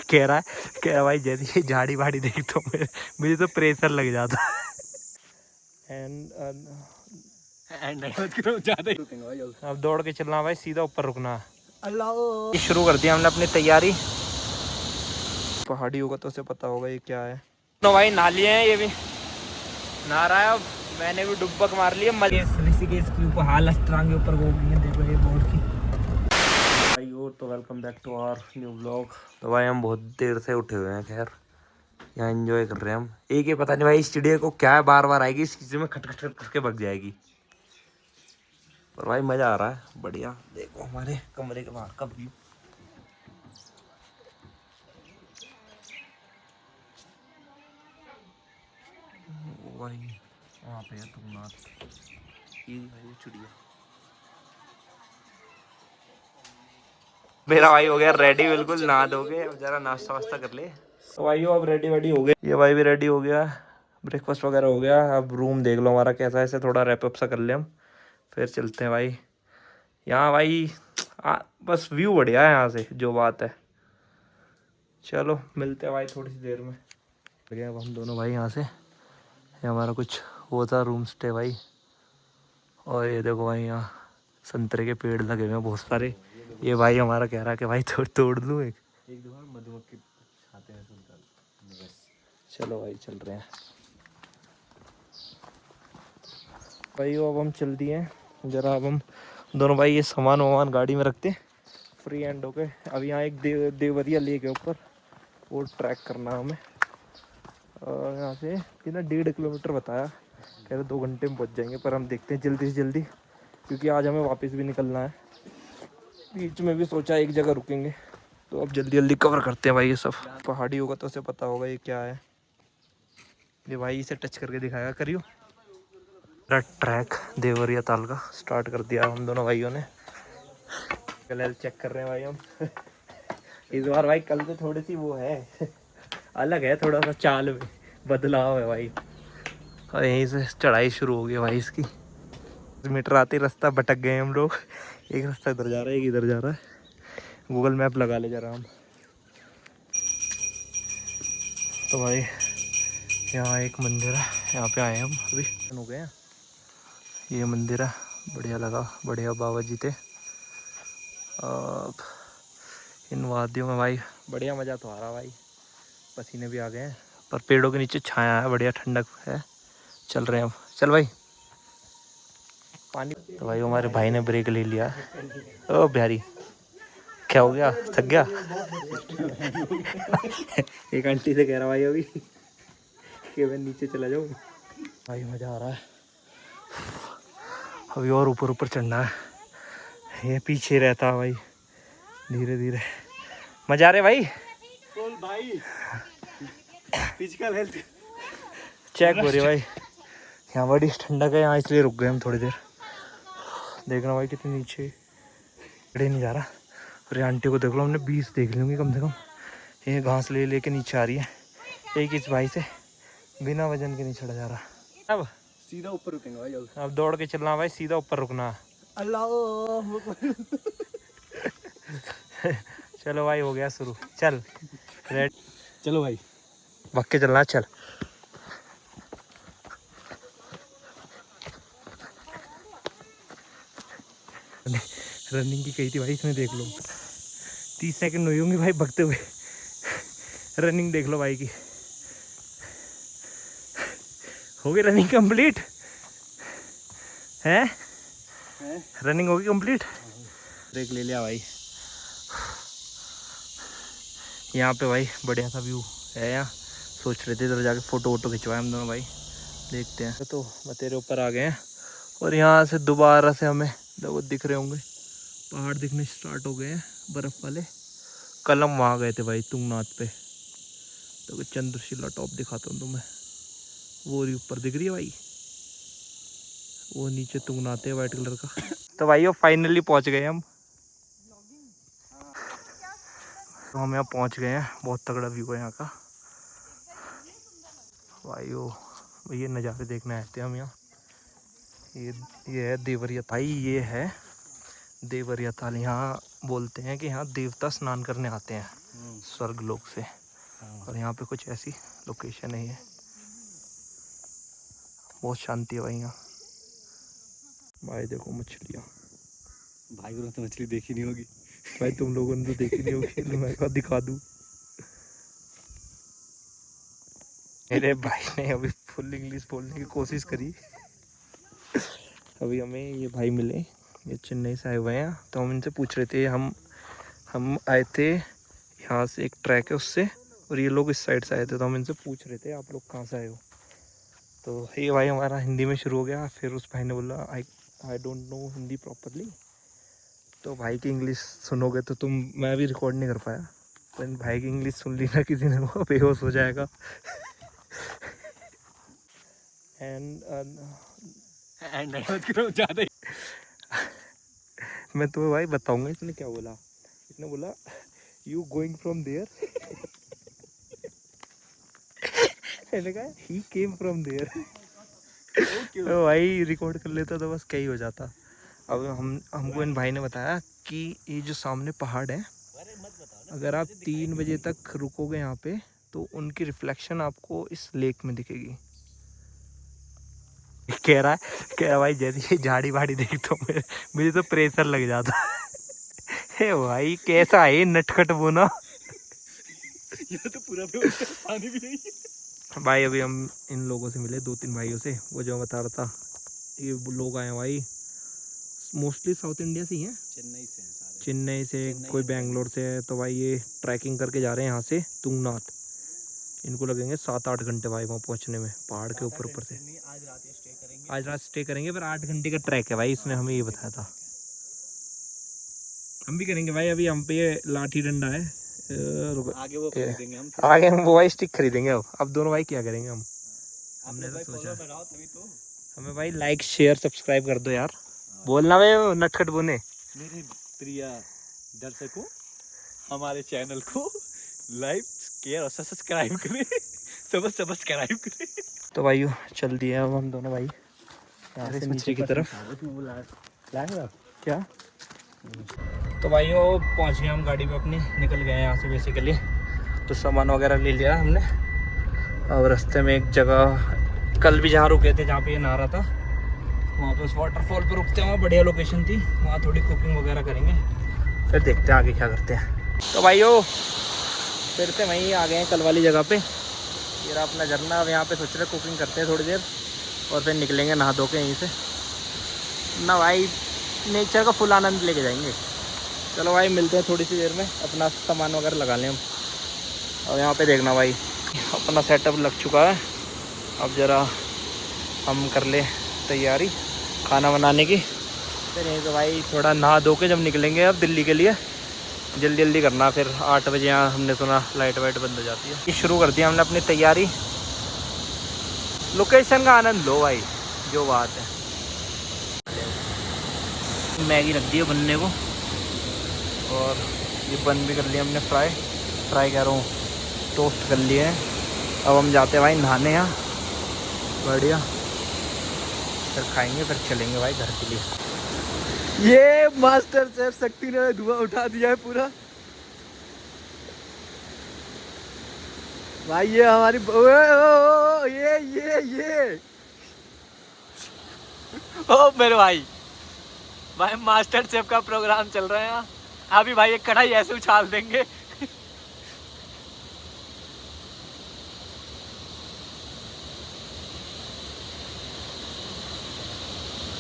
कह रहा भाई जैसे ये झाड़ी वाड़ी देख तो मुझे तो प्रेशर लग जाता। एंड अब दौड़ के चलना भाई, सीधा ऊपर रुकना। अल्लाह शुरू कर दिया हमने अपनी तैयारी। पहाड़ी होगा तो उसे पता होगा ये क्या है। तो भाई नहा लिए हैं, ये भी नहा रहा है। अब मैंने भी डुब्बक मार लिया। ऋषिकेश के ऊपर हालत के ऊपर हो गई है, देखो ये बोर्ड की भाई। और तो welcome back to our new vlog. तो भाई हम बहुत देर से उठे हुए हैं, खैर यहाँ एंजॉय कर रहे हैं हम। एक ही पता नहीं भाई इस चिड़िया को क्या है, बार बार आएगी इस चीज़ में खट खट खट करके भग जाएगी। पर भाई मज़ा आ रहा है, बढ़िया। देखो हमारे कमरे के बाहर का व्यू। भाई वहाँ पे है तुंगनाथ, ये भाई चिड़िया। मेरा भाई हो गया रेडी, बिल्कुल नहा धोके अब जरा नाश्ता वास्ता कर ले। तो भाई अब रेडी वेडी हो गए, ये भाई भी रेडी हो गया, ब्रेकफास्ट वगैरह हो गया। अब रूम देख लो हमारा कैसा है, ऐसे थोड़ा रैपअप सा कर ले हम, फिर चलते हैं भाई। यहाँ भाई बस व्यू बढ़िया है यहाँ से, जो बात है। चलो मिलते हैं भाई थोड़ी सी देर में। गए अब हम दोनों भाई यहाँ से। ये हमारा कुछ वो था रूम स्टे भाई। और ये देखो भाई यहाँ संतरे के पेड़ लगे हुए हैं बहुत सारे। ये भाई हमारा कह रहा है कि भाई तोड़ लूँ एक दो बार मधुमक्खी खाते हैं सुनकर। चलो भाई चल रहे हैं भाई। अब हम चल दिए हैं जरा। अब हम दोनों भाई ये सामान वामान गाड़ी में रखते फ्री हैंड होके। अब यहाँ एक देवरिया लेक है ऊपर, वो ट्रैक करना हमें। और यहाँ से कितना 1.5 किलोमीटर बताया, कह रहे 2 घंटे में पहुँच जाएंगे। पर हम देखते हैं जल्दी से जल्दी, क्योंकि आज हमें वापस भी निकलना है। बीच में भी सोचा एक जगह रुकेंगे, तो अब जल्दी जल्दी कवर करते हैं भाई ये सब। पहाड़ी होगा तो उसे पता होगा ये क्या है। ये भाई इसे टच करके दिखाएगा, करियो। ट्रैक देवरिया ताल का स्टार्ट कर दिया हम दोनों भाइयों ने। कल चेक कर रहे हैं भाई हम। इस बार भाई कल से थोड़ी सी वो है अलग है, थोड़ा सा चाल में बदलाव है भाई। और यहीं से चढ़ाई शुरू हो गई भाई इसकी। मीटर आते रास्ता भटक गए हम लोग। एक रास्ता इधर जा रहा है, एक इधर जा रहा है। गूगल मैप लगा ले जरा हम। तो भाई यहाँ एक मंदिर है, यहाँ पे आए हम अभी हो गए हैं। ये मंदिर है, बढ़िया लगा, बढ़िया बाबा जी थे। अब इन वादियों में भाई बढ़िया मज़ा तो आ रहा भाई, पसीने भी आ गए हैं। पर पेड़ों के नीचे छाया है, बढ़िया ठंडक है। चल रहे हैं अब, चल भाई पानी। तो भाई हमारे भाई ने ब्रेक ले लिया। ओ बिहारी क्या हो गया, थक गया? एक आंटी से कह रहा भाई अभी कि मैं नीचे चला जाऊँ। भाई मज़ा आ रहा है, अभी और ऊपर ऊपर चढ़ना है। ये पीछे रहता है भाई, धीरे धीरे मजा आ रहा है भाई। भाई फिजिकल हेल्थ चेक हो रही है भाई। यहाँ बड़ी ठंडक है यहाँ, इसलिए रुक गए हम थोड़ी देर। देखना भाई कितने नीचे खड़े नहीं जा रहा। और ये आंटी को देख लो, हमने 20 देख लूँगी कम से कम। ये घास ले लेके नीचे आ रही है, एक इस भाई से बिना वजन के नहीं चढ़ा जा रहा। अब सीधा ऊपर रुकेंगे भाई। अब दौड़ के चलना भाई, सीधा ऊपर रुकना। अल्लाह चलो भाई हो गया शुरू, चल रेड। चलो भाई भाग के चलना, चल। रनिंग की कही थी भाई इसमें, देख लो 30 सेकंड हुई होंगी भाई भगते हुए। रनिंग देख लो भाई की, हो गई रनिंग कंप्लीट है। रनिंग होगी कंप्लीट। ब्रेक ले लिया भाई। यहाँ पे भाई बढ़िया सा व्यू है। यहाँ सोच रहे थे इधर जाके फ़ोटो वोटो खिंचवाए हम दोनों भाई, देखते हैं। तो बतेरे ऊपर आ गए हैं और यहाँ से दोबारा से हमें वो दिख रहे होंगे पहाड़ दिखने स्टार्ट हो गए हैं, बर्फ़ वाले। कल हम वहाँ गए थे भाई तुंगनाथ पे, तो चंद्रशिला टॉप दिखाता हूँ तुम्हें। वो ऊपर दिख रही है भाई, वो नीचे तुंगनाथ है वाइट कलर का। तो भाई वो फाइनली पहुँच गए हम। तो हम यहाँ पहुँच गए हैं, बहुत तगड़ा व्यू है यहाँ का भाई। वो ये नज़ारे देखने आए थे हम यहाँ। ये है देवरिया भाई, ये है देवरिया ताल। यहाँ बोलते हैं कि यहाँ देवता स्नान करने आते हैं। स्वर्ग लोक से। और यहाँ पे कुछ ऐसी लोकेशन है, बहुत शांति है भाई यहाँ। भाई देखो मछलियाँ, भाई को तो मछली देखी नहीं होगी भाई तुम लोगों ने तो देखी नहीं होगी, मैं कहा दिखा दूँ। मेरे भाई ने अभी फुल इंग्लिश बोलने की कोशिश करी। अभी हमें ये भाई मिले, ये चेन्नई से आए हुए हैं, तो हम इनसे पूछ रहे थे, हम आए थे यहाँ से, एक ट्रैक है उससे, और ये लोग इस साइड से आए थे, तो हम इनसे पूछ रहे थे आप लोग कहाँ से आए हो। तो ये भाई हमारा हिंदी में शुरू हो गया, फिर उस भाई ने बोला I don't know Hindi properly. तो भाई की इंग्लिश सुनोगे तो मैं भी रिकॉर्ड नहीं कर पाया, तो इन भाई की इंग्लिश सुन ली ना किसी ने, वो बेहोश हो जाएगा। एंड ज़्यादा ही। मैं तुम्हें भाई बताऊंगा इसने क्या बोला। इसने बोला यू गोइंग फ्रॉम देयर। मैंने कहा ही केम फ्रॉम देयर। तो भाई रिकॉर्ड कर लेता तो बस क्या ही हो जाता। अब हमको इन भाई ने बताया कि ये जो सामने पहाड़ है, अगर आप 3 बजे तक रुकोगे यहाँ पे तो उनकी रिफ्लेक्शन आपको इस लेक में दिखेगी। कह रहा भाई जैसे ये झाड़ी वाड़ी देखी तो मुझे तो प्रेशर लग जाता। हे भाई कैसा है नटखट बोना। ये तो पूरा पानी भी नहीं है। भाई अभी हम इन लोगों से मिले, 2-3 भाइयों से, वो जो बता रहा था, ये लोग आए हैं भाई, मोस्टली साउथ इंडिया से ही हैं, चेन्नई से, कोई बेंगलोर से है। तो भाई ये ट्रैकिंग करके जा रहे हैं यहाँ से तुंगनाथ। इनको लगेंगे 7-8 घंटे भाई वहाँ पहुँचने में, पहाड़ के ऊपर से। आज रात स्टे करेंगे, पर 8 घंटे का ट्रैक है भाई, इसने हमें ये बताया था। हम भी करेंगे भाई, अभी हम पे ये लाठी डंडा है, आगे वो खरीदेंगे हम, आगे हम वो भाई स्टिक खरीदेंगे। अब दोनों भाई क्या करेंगे हम, हमने तो सोचा तभी तो हमें भाई लाइक शेयर सब्सक्राइब कर दो यार। बोलना भाई नटखट बोने। मेरे प्रिय दर्शकों, हमारे चैनल को लाइक शेयर और सब्सक्राइब करें। सब्सक्राइब करें। तो भाई चल दिए अब हम दोनों भाई यहाँ से नीचे की तरफ। क्या तो भाई वो पहुँच गए हम गाड़ी पे अपनी, निकल गए यहाँ से बेसिकली। तो सामान वगैरह ले लिया हमने। और रास्ते में एक जगह कल भी जहाँ रुके थे, जहाँ पे ये नहा रहा था, वहाँ पे उस वाटरफॉल पे रुकते हैं, वहाँ बढ़िया लोकेशन थी, वहाँ थोड़ी कुकिंग वगैरह करेंगे, फिर देखते हैं आगे क्या करते हैं। तो भाई वो फिर से वहीं आ गए हैं कल वाली जगह पे, ये रहा अपना झरना। अब यहाँ पे सोच रहे कुकिंग करते हैं थोड़ी देर, और फिर निकलेंगे नहा धो के यहीं से ना भाई, नेचर का फुल आनंद लेके जाएंगे। चलो भाई मिलते हैं थोड़ी सी देर में, अपना सामान वगैरह लगा लें हम। और यहाँ पे देखना भाई अपना सेटअप लग चुका है, अब ज़रा हम कर ले तैयारी खाना बनाने की। फिर यहीं तो भाई थोड़ा नहा धो के जब निकलेंगे अब दिल्ली के लिए, जल्दी जल्दी करना। फिर 8 बजे यहाँ हमने सुना लाइट वाइट बंद हो जाती है। ये शुरू कर दिया हमने अपनी तैयारी, लोकेशन का आनंद लो भाई, जो बात है। मैगी रख दी है बनने को, और ये बन भी कर लिया हमने, फ्राई कह रहा हूँ, टोस्ट कर लिए हैं। अब हम जाते हैं भाई नहाने यहाँ, बढ़िया, फिर खाएंगे, फिर चलेंगे भाई घर के लिए। ये मास्टर शेफ शक्ति ने धुआं उठा दिया है पूरा भाई। ये हमारी ये ओ मेरे भाई मास्टर शेफ का प्रोग्राम चल रहा है यहाँ। अभी भाई एक कढ़ाई ऐसे उछाल देंगे।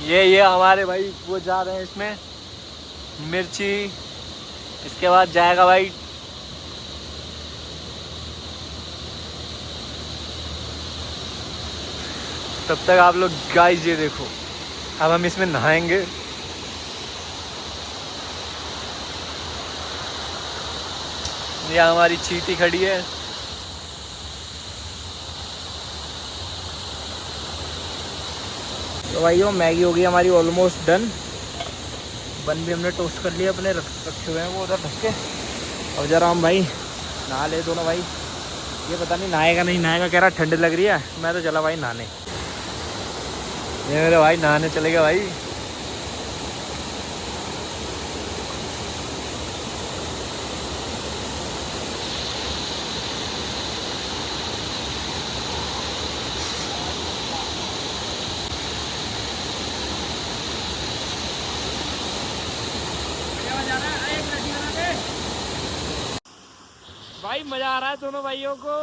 ये हमारे भाई वो जा रहे हैं इसमें मिर्ची, इसके बाद जाएगा भाई तब तक आप लोग गाइस ये देखो, अब हम इसमें नहाएंगे। ये हमारी चींटी खड़ी है। तो भाई वो मैगी हो गई हमारी ऑलमोस्ट डन, बन भी हमने टोस्ट कर लिया, अपने रखे हुए हैं वो उधर ढक के। और जरा हम भाई नहा ले दोनों भाई। ये पता नहीं नहाएगा नहीं नहाएगा, कह रहा ठंड लग रही है। मैं तो चला भाई नहाने। ये मेरे भाई नहाने चले गए भाई। भाई मजा आ रहा है दोनों भाइयों को।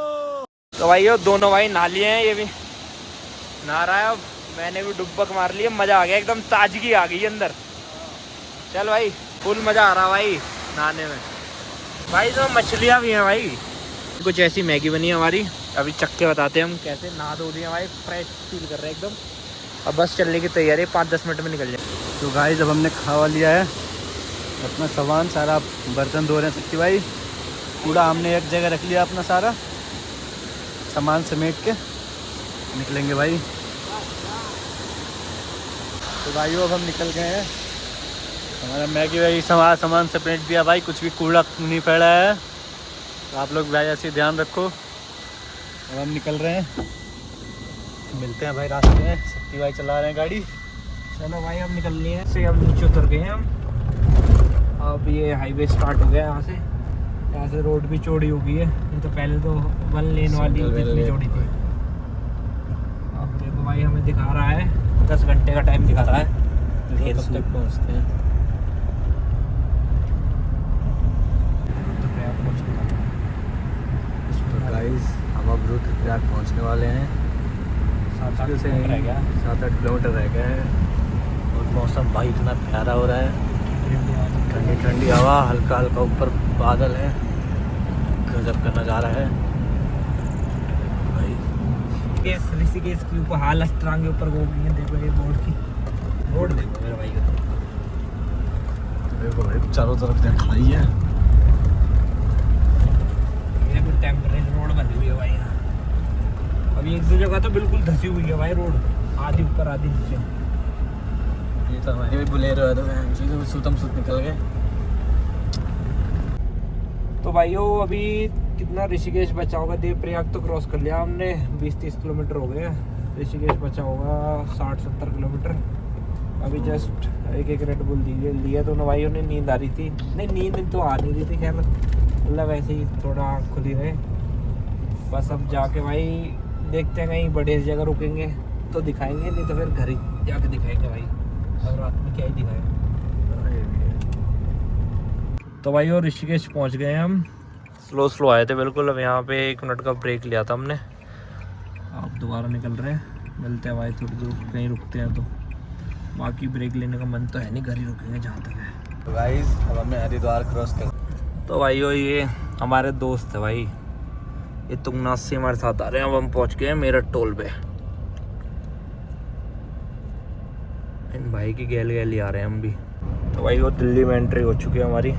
तो भाइयों दोनों भाई नहा लिए हैं, ये भी नहा रहा है, अब मैंने भी डुब्बक मार लिया, मजा आ गया एकदम, ताजगी आ गई अंदर। चल भाई फुल मजा आ रहा भाई नहाने में। भाई तो मछलियाँ भी हैं भाई, कुछ ऐसी मैगी बनी है हमारी, अभी चख के बताते हैं हम कैसे। नहा धो दिए भाई, फ्रेश फील कर रहे हैं एकदम, अब बस चलने की तैयारी है, 5-10 मिनट में निकल जाए। तो गाइस अब हमने खावा लिया है, अपना सामान सारा, बर्तन धो रहे हैं शक्ति भाई, कूड़ा हमने एक जगह रख लिया, अपना सारा सामान समेट के निकलेंगे भाई। तो भाइयों अब हम निकल गए हैं, हमारा मैगी वैगी सारा सामान समेट दिया भाई, कुछ भी कूड़ा नहीं फैला है, तो आप लोग भाई ऐसे ध्यान रखो। अब हम निकल रहे हैं, मिलते हैं भाई रास्ते में, शक्ति भाई चला रहे हैं गाड़ी। चलो भाई हम निकल लिए हैं, से हम नीचे उतर गए हैं हम, अब ये हाईवे स्टार्ट हो गया यहाँ से। यहाँ से रोड भी चौड़ी हो गई है, नहीं तो पहले तो 1 लेन वाली इतनी चौड़ी थी। अब देखो भाई हमें दिखा रहा है 10 घंटे का टाइम दिखा रहा है, कब तक पहुँचते हैं। तो गाइस हम अब रुद्रप्रयाग पहुँचने वाले हैं, 7-8 किलोमीटर रह गया। 7-8 किलोमीटर रह गए हैं, और मौसम भाई इतना प्यारा हो रहा है, ठंडी ठंडी हवा, हल्का हल्का ऊपर बादल है, गजब का नज़ारा है भाई। ऋषिकेश के ऊपर हालत टांग के ऊपर घूम रही है, देखो ये बोर्ड की, बोर्ड देखो मेरे भाई का, देखो भाई चारों तरफ देख खाई है, ये भी टेम्परेरी रोड बनी हुई है भाई यहाँ। अभी एक दो जगह तो बिल्कुल धसी हुई है भाई रोड, आधी ऊपर आधी नीचे। ये तो हमारे भी बुलेरो है, तो सुतम सुत निकल गए। तो भाइयों अभी कितना ऋषिकेश बचा होगा, देवप्रयाग तो क्रॉस कर लिया हमने, 20-30 किलोमीटर हो गए, ऋषिकेश बचा होगा 60-70 किलोमीटर। अभी जस्ट एक रेड बुल लिया दोनों भाइयों ने, नींद आ रही थी, नहीं नींद तो आ नहीं रही थी खैर, मतलब वैसे ही थोड़ा आँख खुली रहे। बस अब जाके भाई देखते हैं कहीं बड़े जगह रुकेंगे तो दिखाएंगे, नहीं तो फिर घर ही जाके दिखाएंगे भाई, और रात में क्या ही दिखाएंगे। तो भाई और ऋषिकेश पहुंच गए हैं हम, स्लो आए थे बिल्कुल, अब यहाँ पे 1 मिनट का ब्रेक लिया था हमने, अब दोबारा निकल रहे हैं, मिलते हैं भाई थोड़ी दूर कहीं रुकते हैं तो, बाकी ब्रेक लेने का मन तो है नहीं, घर ही रुकेंगे जहाँ तक है। तो गाइस अब हमने हरिद्वार क्रॉस कर, तो भाई ये हमारे दोस्त है भाई, ये तुंगनाथ से हमारे साथ आ रहे हैं, अब हम पहुँच गए हैं मेरठ टोल पे, इन भाई की गैल आ रहे हैं हम भी। तो भाई वो दिल्ली में एंट्री हो चुकी है हमारी,